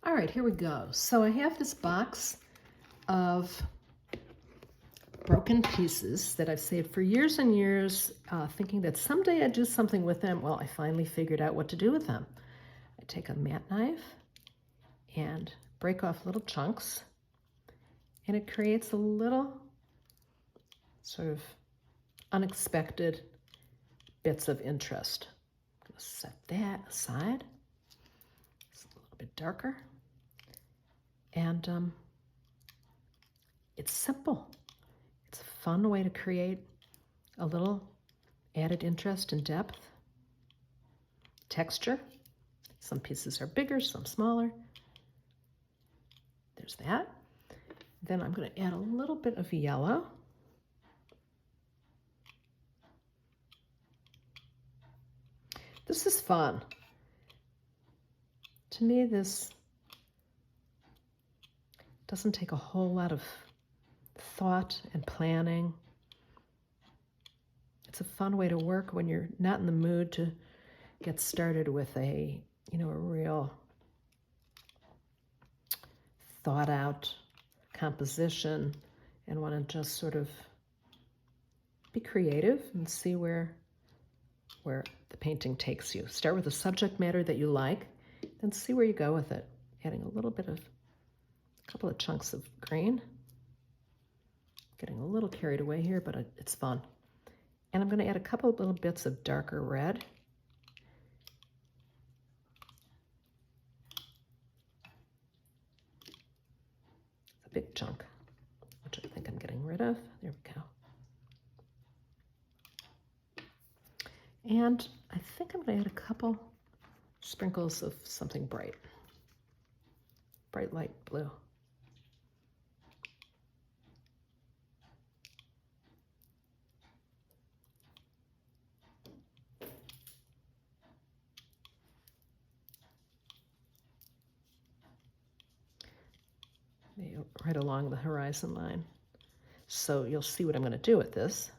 All right, here we go. So I have this box of broken pieces that I've saved for years and years, thinking that someday I'd do something with them. Well, I finally figured out what to do with them. I take a mat knife and break off little chunks, and it creates a little sort of unexpected bits of interest. I'm going to set that aside. It's a little bit darker. And it's simple. It's a fun way to create a little added interest and depth. Texture. Some pieces are bigger, some smaller. There's that. Then I'm going to add a little bit of yellow. This is fun. To me, this doesn't take a whole lot of thought and planning. It's a fun way to work when you're not in the mood to get started with a real thought out composition and want to just sort of be creative and see where the painting takes you. Start with a subject matter that you like, then see where you go with it. Adding a couple of chunks of green. Getting a little carried away here, but it's fun. And I'm going to add a couple of little bits of darker red. A big chunk, which I think I'm getting rid of. There we go. And I think I'm going to add a couple sprinkles of something bright light blue. Right along the horizon line. So you'll see what I'm going to do with this.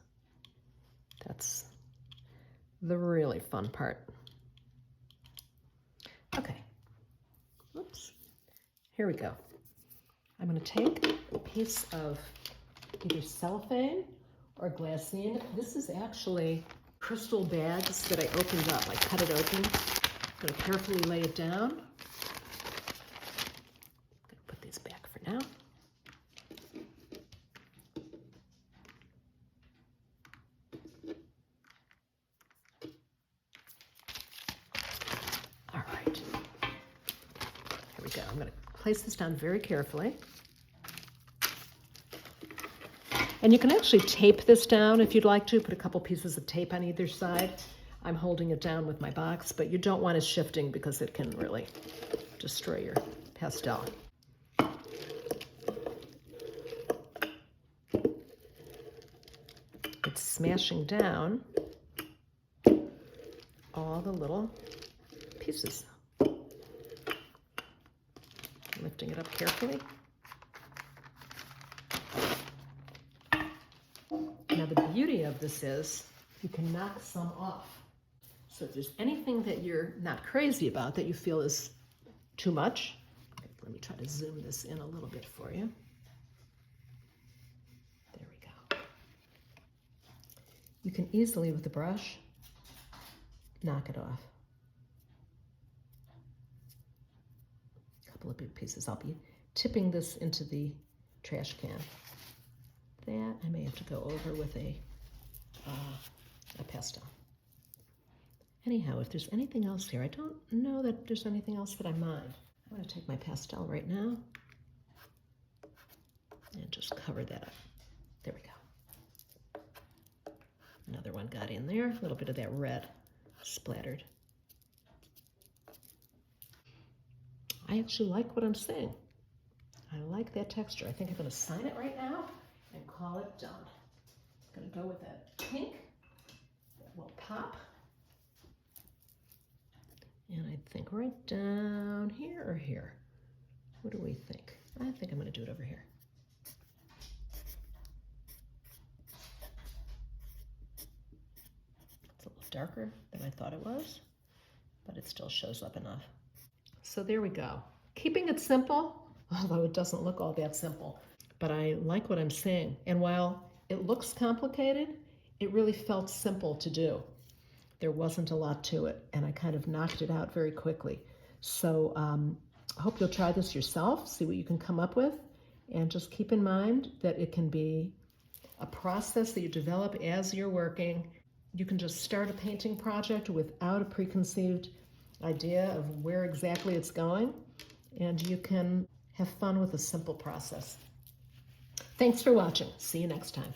That's the really fun part. Okay. Oops. Here we go. I'm going to take a piece of either cellophane or glassine. This is actually crystal bags that I opened up. I cut it open. I'm going to carefully lay it down. I'm going to put these back for now. All right. Here we go. I'm going to place this down very carefully. And you can actually tape this down if you'd like to. Put a couple pieces of tape on either side. I'm holding it down with my box, but you don't want it shifting because it can really destroy your pastel. It's smashing down all the little pieces. Lifting it up carefully. Now the beauty of this is you can knock some off. So if there's anything that you're not crazy about that you feel is too much, let me try to zoom this in a little bit for you. There we go. You can easily, with the brush, knock it off. A couple of big pieces. I'll be tipping this into the trash can. That I may have to go over with a pastel. Anyhow, if there's anything else here, I don't know that there's anything else that I mind. I'm going to take my pastel right now and just cover that up. There we go. Another one got in there, a little bit of that red splattered. I actually like what I'm seeing. I like that texture. I think I'm going to sign it right now and call it done. I'm going to go with that pink that will pop. And I think right down here or here. What do we think? I think I'm going to do it over here. It's a little darker than I thought it was, but it still shows up enough. So there we go. keeping it simple, although it doesn't look all that simple. But I like what I'm seeing. And while it looks complicated, it really felt simple to do. There wasn't a lot to it, and I kind of knocked it out very quickly. So I hope you'll try this yourself, see what you can come up with, and just keep in mind that it can be a process that you develop as you're working. You can just start a painting project without a preconceived idea of where exactly it's going, and you can have fun with a simple process. Thanks for watching. See you next time.